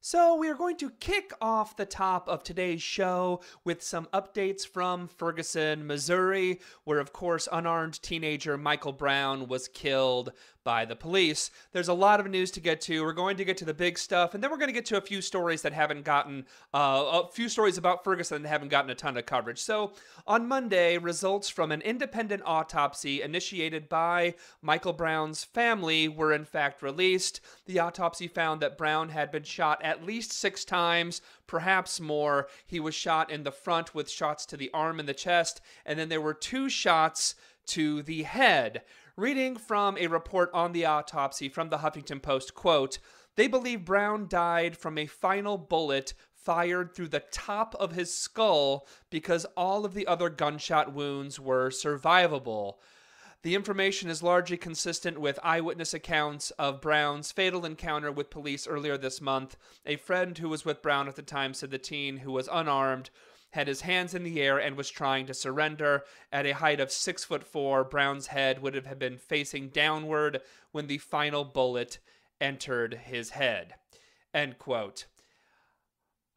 So, we are going to kick off the top of today's show with some updates from Ferguson, Missouri, where, of course, unarmed teenager Michael Brown was killed by the police. There's a lot of news to get to. We're going to get to the big stuff, and then we're going to get to a few stories that haven't gotten, a few stories about Ferguson that haven't gotten a ton of coverage. So, on Monday, results from an independent autopsy initiated by Michael Brown's family were in fact released. The autopsy found that Brown had been shot at least 6 times, perhaps more. He was shot in the front with shots to the arm and the chest, and then there were 2 shots to the head. Reading from a report on the autopsy from the Huffington Post, quote, "They believe Brown died from a final bullet fired through the top of his skull because all of the other gunshot wounds were survivable. The information is largely consistent with eyewitness accounts of Brown's fatal encounter with police earlier this month. A friend who was with Brown at the time said the teen, who was unarmed, had his hands in the air and was trying to surrender. At a height of 6'4", Brown's head would have been facing downward when the final bullet entered his head." End quote.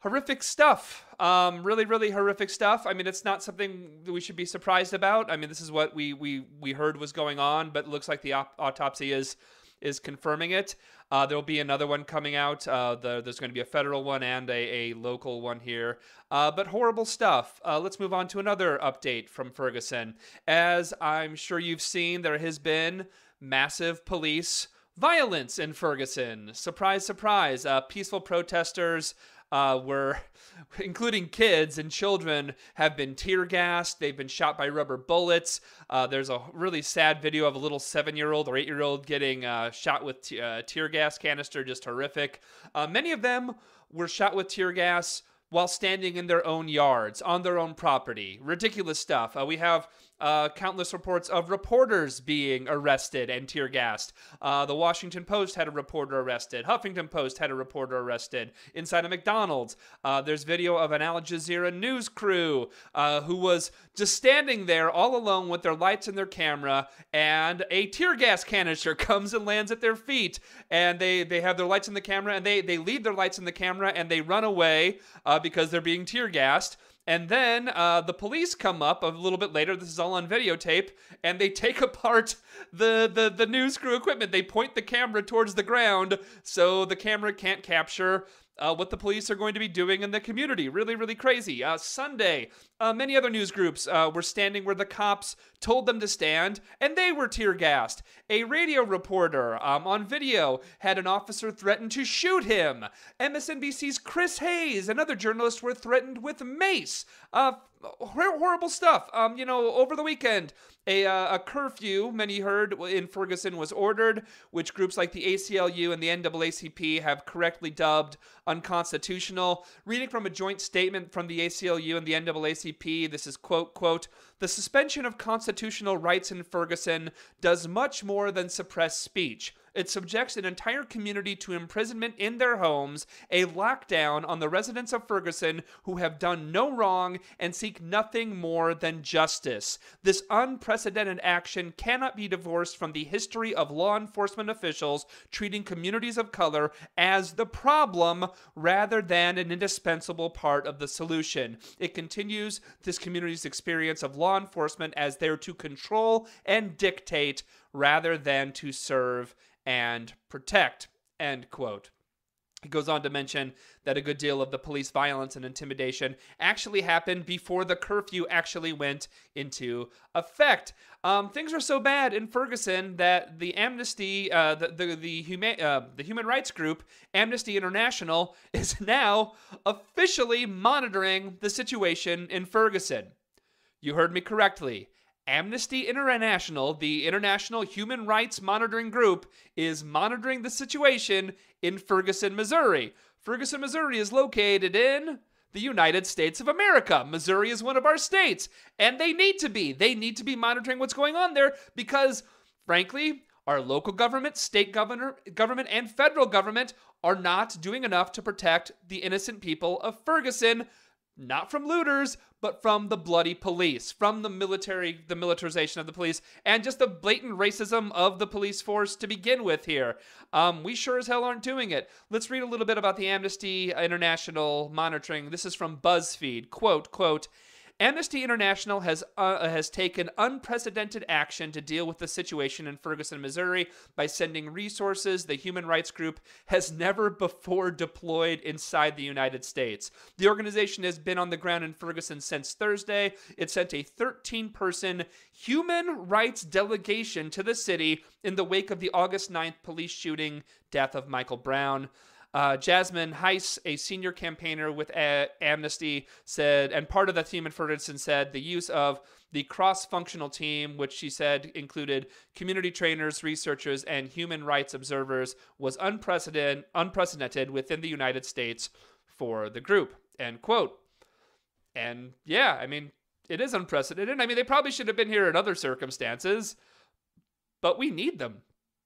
Horrific stuff. Really, really horrific stuff. I mean, it's not something that we should be surprised about. I mean, this is what we heard was going on, but it looks like the autopsy is confirming it. There'll be another one coming out. There's going to be a federal one and a local one here. But horrible stuff. Let's move on to another update from Ferguson. As I'm sure you've seen, there has been massive police violence in Ferguson. Surprise, surprise. Peaceful protesters were, including kids and children, have been tear gassed. They've been shot by rubber bullets. There's a really sad video of a little 7-year-old or 8-year-old getting shot with tear gas canister. Just horrific. Many of them were shot with tear gas while standing in their own yards, on their own property. Ridiculous stuff. We have countless reports of reporters being arrested and tear gassed. The Washington Post had a reporter arrested. Huffington Post had a reporter arrested inside a McDonald's. There's video of an Al Jazeera news crew who was just standing there all alone with their lights and their camera, and a tear gas canister comes and lands at their feet. And they have their lights in the camera, and they leave their lights in the camera, and they run away because they're being tear gassed. And then the police come up a little bit later. This is all on videotape, and they take apart the news crew equipment. They point the camera towards the ground so the camera can't capture what the police are going to be doing in the community. Really, really crazy. Sunday, many other news groups were standing where the cops told them to stand, and they were tear gassed. A radio reporter on video had an officer threaten to shoot him. MSNBC's Chris Hayes and other journalists were threatened with mace. Horrible stuff. Over the weekend, a curfew, many heard, in Ferguson was ordered, which groups like the ACLU and the NAACP have correctly dubbed unconstitutional. Reading from a joint statement from the ACLU and the NAACP, this is quote, "The suspension of constitutional rights in Ferguson does much more than suppress speech. It subjects an entire community to imprisonment in their homes, a lockdown on the residents of Ferguson who have done no wrong and seek nothing more than justice. This unprecedented action cannot be divorced from the history of law enforcement officials treating communities of color as the problem rather than an indispensable part of the solution. It continues this community's experience of law enforcement as there to control and dictate rather than to serve and protect." End quote. He goes on to mention that a good deal of the police violence and intimidation actually happened before the curfew actually went into effect. Things are so bad in Ferguson that the Amnesty, the human rights group Amnesty International, is now officially monitoring the situation in Ferguson. You heard me correctly. Amnesty International, the international human rights monitoring group, is monitoring the situation in Ferguson, Missouri. Ferguson, Missouri is located in the United States of America. Missouri is one of our states, and they need to be. They need to be monitoring what's going on there because, frankly, our local government, state government, and federal government are not doing enough to protect the innocent people of Ferguson. not from looters, but from the bloody police, from the militarization of the police, and just the blatant racism of the police force to begin with here. We sure as hell aren't doing it. Let's read a little bit about the Amnesty International monitoring. This is from BuzzFeed. Quote, Amnesty International has taken unprecedented action to deal with the situation in Ferguson, Missouri by sending resources the human rights group has never before deployed inside the United States. The organization has been on the ground in Ferguson since Thursday. It sent a 13-person human rights delegation to the city in the wake of the August 9th police shooting death of Michael Brown. Jasmine Heiss, a senior campaigner with Amnesty, said, and part of the team in Ferguson said, the use of the cross-functional team, which she said included community trainers, researchers, and human rights observers, was unprecedented within the United States for the group, end quote. And yeah, I mean, it is unprecedented. I mean, they probably should have been here in other circumstances, but we need them.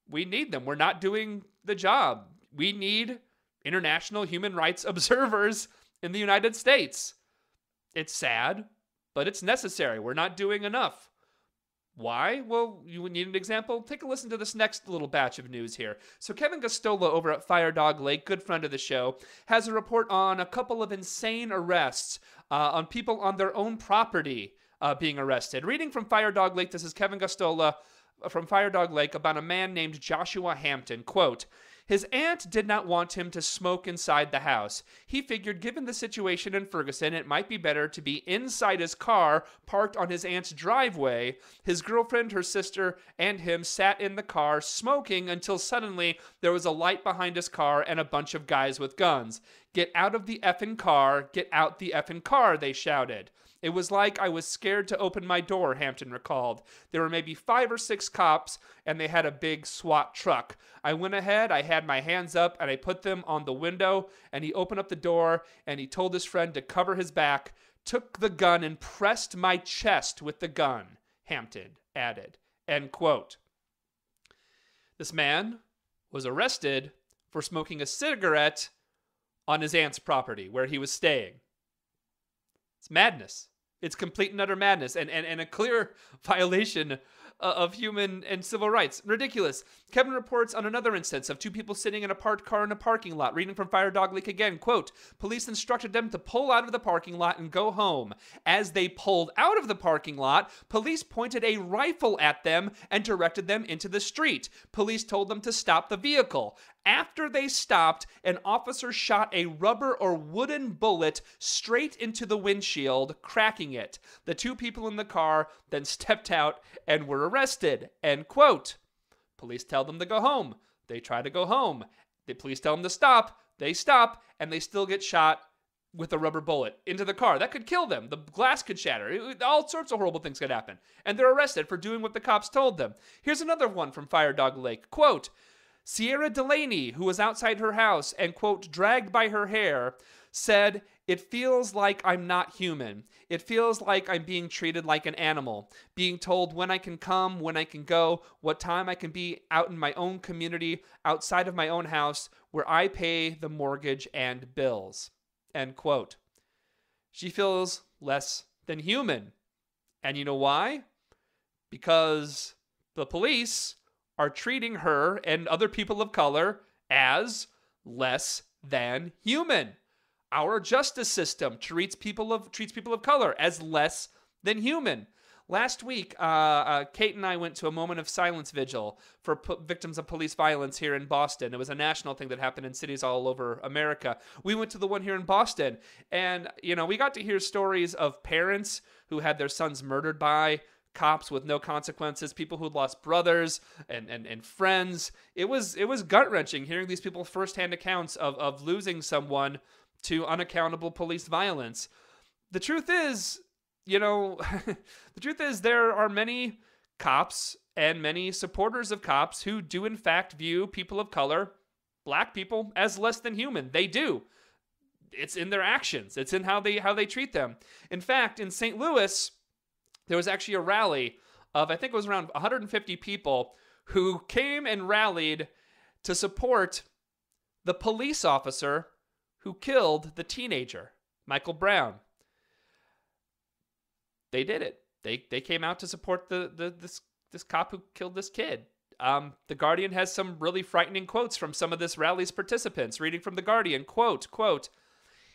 We need them. We're not doing the job. We need international human rights observers in the United States. It's sad, but it's necessary. We're not doing enough. Why? Well, you need an example? Take a listen to this next little batch of news here. So Kevin Gostola over at Fire Dog Lake, good friend of the show, has a report on a couple of insane arrests on people on their own property being arrested. Reading from Fire Dog Lake, this is Kevin Gostola from Fire Dog Lake about a man named Joshua Hampton. Quote, his aunt did not want him to smoke inside the house. He figured given the situation in Ferguson, it might be better to be inside his car parked on his aunt's driveway. His girlfriend, her sister, and him sat in the car smoking until suddenly there was a light behind his car and a bunch of guys with guns. Get out of the effing car, get out the effing car, they shouted. It was like I was scared to open my door, Hampton recalled. There were maybe 5 or 6 cops, and they had a big SWAT truck. I went ahead, I had my hands up, and I put them on the window, and he opened up the door, and he told his friend to cover his back, took the gun, and pressed my chest with the gun, Hampton added. End quote. This man was arrested for smoking a cigarette on his aunt's property where he was staying. It's madness. It's complete and utter madness and a clear violation of human and civil rights. Ridiculous. Kevin reports on another instance of 2 people sitting in a parked car in a parking lot. Reading from Fire Dog Lake again, quote, police instructed them to pull out of the parking lot and go home. As they pulled out of the parking lot, police pointed a rifle at them and directed them into the street. Police told them to stop the vehicle. After they stopped, an officer shot a rubber or wooden bullet straight into the windshield, cracking it. The 2 people in the car then stepped out and were arrested. End quote. Police tell them to go home. They try to go home. The police tell them to stop. They stop, and they still get shot with a rubber bullet into the car. That could kill them. The glass could shatter. All sorts of horrible things could happen. And they're arrested for doing what the cops told them. Here's another one from Fire Dog Lake. Quote, Sierra Delaney, who was outside her house and, quote, dragged by her hair, said, it feels like I'm not human. It feels like I'm being treated like an animal, being told when I can come, when I can go, what time I can be out in my own community, outside of my own house, where I pay the mortgage and bills. End quote. She feels less than human. And you know why? Because the police are treating her and other people of color as less than human. Our justice system treats people of color as less than human. Last week, Kate and I went to a moment of silence vigil for victims of police violence here in Boston. It was a national thing that happened in cities all over America. We went to the one here in Boston, and we got to hear stories of parents who had their sons murdered by cops with no consequences, people who lost brothers and friends. It was gut-wrenching hearing these people's firsthand accounts of losing someone to unaccountable police violence. The truth is, there are many cops and many supporters of cops who do in fact view people of color, black people, as less than human. They do. It's in their actions. It's in how they treat them. In fact, in St. Louis, there was actually a rally of, I think it was around 150 people who came and rallied to support the police officer who killed the teenager, Michael Brown. they did it. They came out to support this cop who killed this kid. The Guardian has some really frightening quotes from some of this rally's participants. Reading from the Guardian, quote,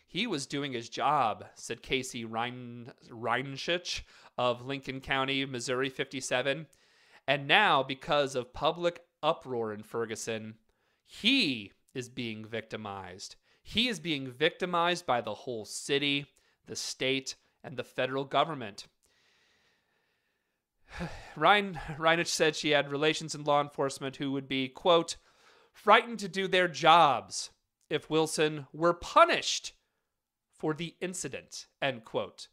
"He was doing his job," said Casey Reinschich of Lincoln County, Missouri 57. "And now, because of public uproar in Ferguson, he is being victimized. He is being victimized by the whole city, the state, and the federal government." Reinich said she had relations in law enforcement who would be, quote, "frightened to do their jobs if Wilson were punished for the incident," end quote.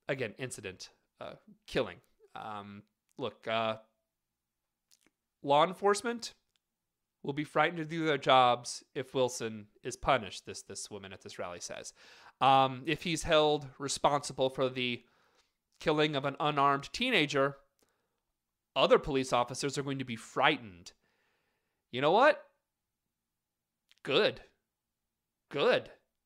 Again, incident, killing. Look, law enforcement will be frightened to do their jobs if Wilson is punished, this woman at this rally says. If he's held responsible for the killing of an unarmed teenager, other police officers are going to be frightened. You know what? Good.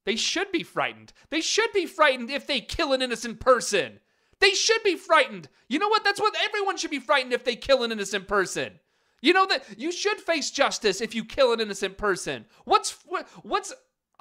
They should be frightened. They should be frightened if they kill an innocent person. They should be frightened. You know what? That's what everyone should be frightened if they kill an innocent person. You know that you should face justice if you kill an innocent person. What's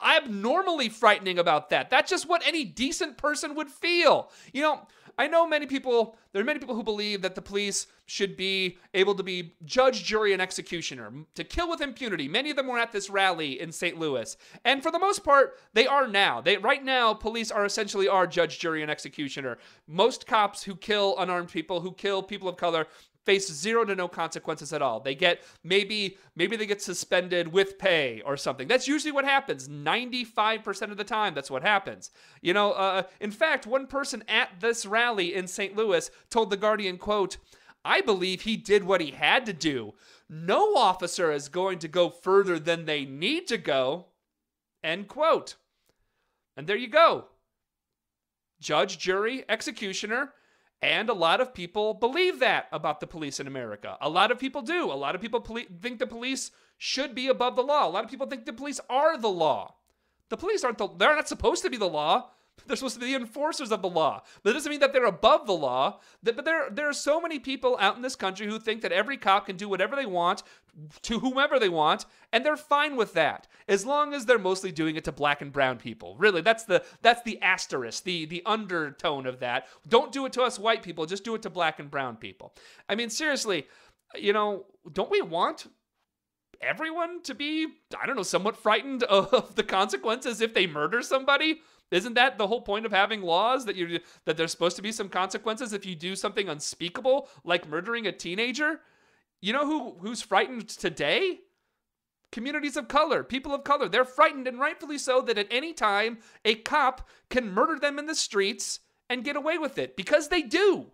abnormally frightening about that? That's just what any decent person would feel. You know, I know there are many people who believe that the police should be able to be judge, jury, and executioner, to kill with impunity. Many of them were at this rally in St. Louis. And for the most part, they are now. Right now, police are essentially judge, jury, and executioner. Most cops who kill unarmed people, who kill people of color, face 0 to no consequences at all. They get, maybe they get suspended with pay or something. That's usually what happens. 95% of the time, that's what happens. You know, in fact, one person at this rally in St. Louis told The Guardian, quote, "I believe he did what he had to do. No officer is going to go further than they need to go," end quote. And there you go. Judge, jury, executioner. And a lot of people believe that about the police in America. A lot of people do. A lot of people think the police should be above the law. A lot of people think the police are the law. The police they're not supposed to be the law. They're supposed to be the enforcers of the law. But it doesn't mean that they're above the law. But there are so many people out in this country who think that every cop can do whatever they want to whomever they want, and they're fine with that, as long as they're mostly doing it to black and brown people. Really, that's the asterisk, the undertone of that. Don't do it to us white people, just do it to black and brown people. I mean, seriously, you know, don't we want everyone to be, I don't know, somewhat frightened of the consequences if they murder somebody? Isn't that the whole point of having laws, that there's supposed to be some consequences if you do something unspeakable, like murdering a teenager? You know who's frightened today? Communities of color, people of color. They're frightened, and rightfully so, that at any time a cop can murder them in the streets and get away with it, because they do.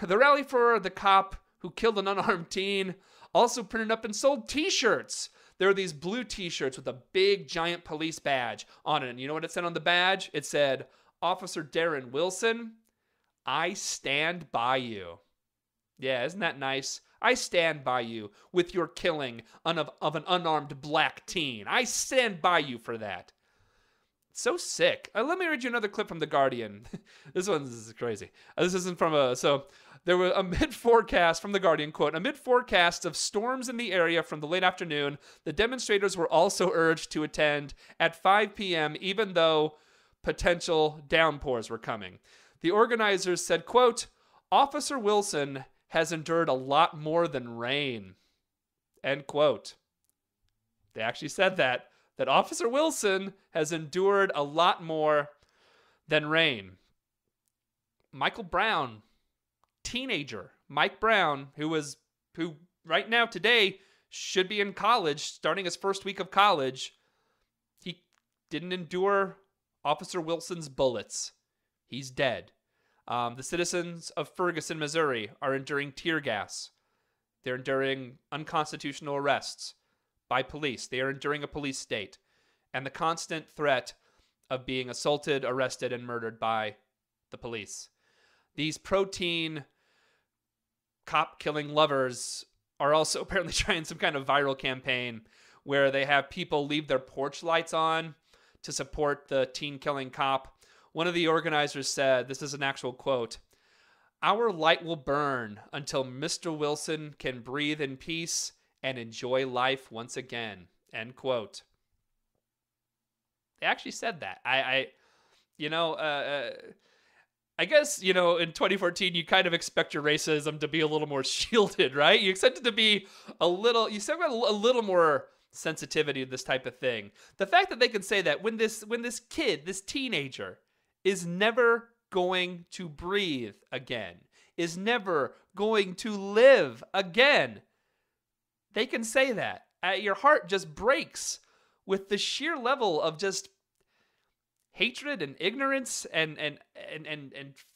The rally for the cop who killed an unarmed teen also printed up and sold t-shirts. There are these blue t-shirts with a big giant police badge on it. And you know what it said on the badge? It said, "Officer Darren Wilson, I stand by you." Yeah, isn't that nice? I stand by you with your killing of an unarmed black teen. I stand by you for that. So sick. Let me read you another clip from The Guardian. This is crazy. This isn't from there were amid forecast from The Guardian, quote, "Amid forecasts of storms in the area from the late afternoon, the demonstrators were also urged to attend at 5 p.m. even though potential downpours were coming. The organizers said, quote, Officer Wilson has endured a lot more than rain, end quote." They actually said that Officer Wilson has endured a lot more than rain. Michael Brown, teenager, Mike Brown, who right now today should be in college, starting his first week of college, he didn't endure Officer Wilson's bullets. He's dead. The citizens of Ferguson, Missouri are enduring tear gas. They're enduring unconstitutional arrests by police. They are enduring a police state and the constant threat of being assaulted, arrested, and murdered by the police. These pro-teen cop-killing lovers are also apparently trying some kind of viral campaign where they have people leave their porch lights on to support the teen-killing cop, One of the organizers said, this is an actual quote, "Our light will burn until Mr. Wilson can breathe in peace and enjoy life once again." End quote. They actually said that. I guess, in 2014, you kind of expect your racism to be a little more shielded, right? You expect it to be a little more sensitivity to this type of thing. The fact that they can say that when this kid, this teenager, is never going to breathe again, is never going to live again, they can say that. Your heart just breaks with the sheer level of just hatred and ignorance and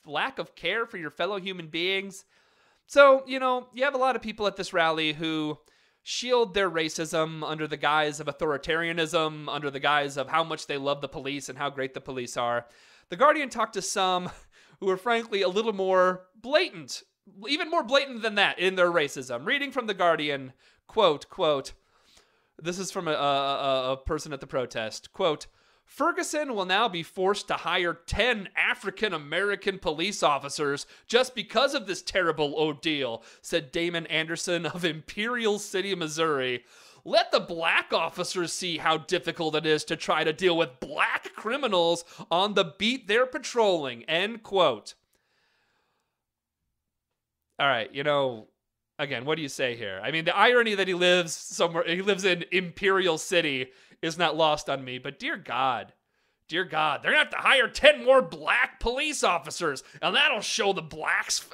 lack of care for your fellow human beings. So, you have a lot of people at this rally who shield their racism under the guise of authoritarianism, under the guise of how much they love the police and how great the police are. The Guardian talked to some who are frankly a little more blatant, even more blatant than that in their racism. Reading from The Guardian, quote, this is from a person at the protest, quote, "Ferguson will now be forced to hire 10 African-American police officers just because of this terrible ordeal," said Damon Anderson of Imperial City, Missouri. "Let the black officers see how difficult it is to try to deal with black criminals on the beat they're patrolling," end quote. All right, again, what do you say here? I mean, the irony that he lives in Imperial City is not lost on me, but dear God, they're going to have to hire 10 more black police officers, and that'll show the blacks.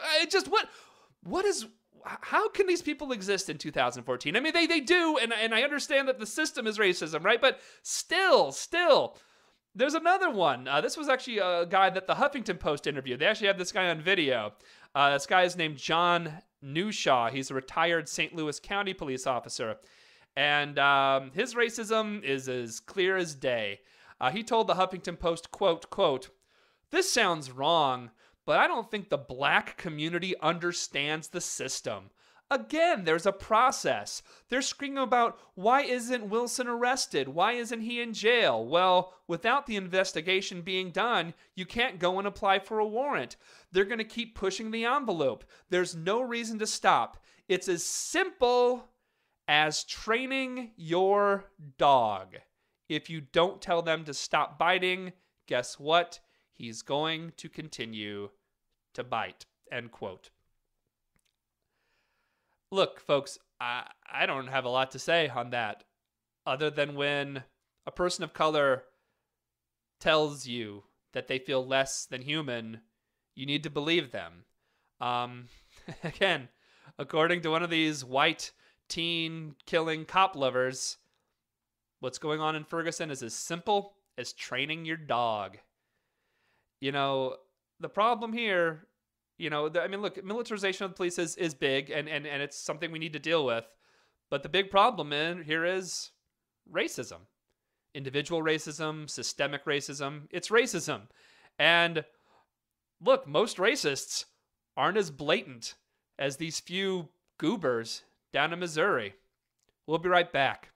How can these people exist in 2014? I mean, they do, and I understand that the system is racism, right? But still, there's another one. This was actually a guy that the Huffington Post interviewed. They actually have this guy on video. This guy is named John Newshaw. He's a retired St. Louis County police officer. And his racism is as clear as day. He told the Huffington Post, quote, "This sounds wrong, but I don't think the black community understands the system. Again, there's a process. They're screaming about, why isn't Wilson arrested? Why isn't he in jail? Well, without the investigation being done, you can't go and apply for a warrant. They're going to keep pushing the envelope. There's no reason to stop. It's as simple as training your dog. If you don't tell them to stop biting, guess what? He's going to continue to bite," end quote. Look, folks, I don't have a lot to say on that, other than when a person of color tells you that they feel less than human, you need to believe them. Again, according to one of these white teen killing cop lovers, what's going on in Ferguson is as simple as training your dog. The problem here, look, militarization of the police is big, and it's something we need to deal with. But the big problem here is racism. Individual racism, systemic racism. It's racism. And look, most racists aren't as blatant as these few goobers down in Missouri. We'll be right back.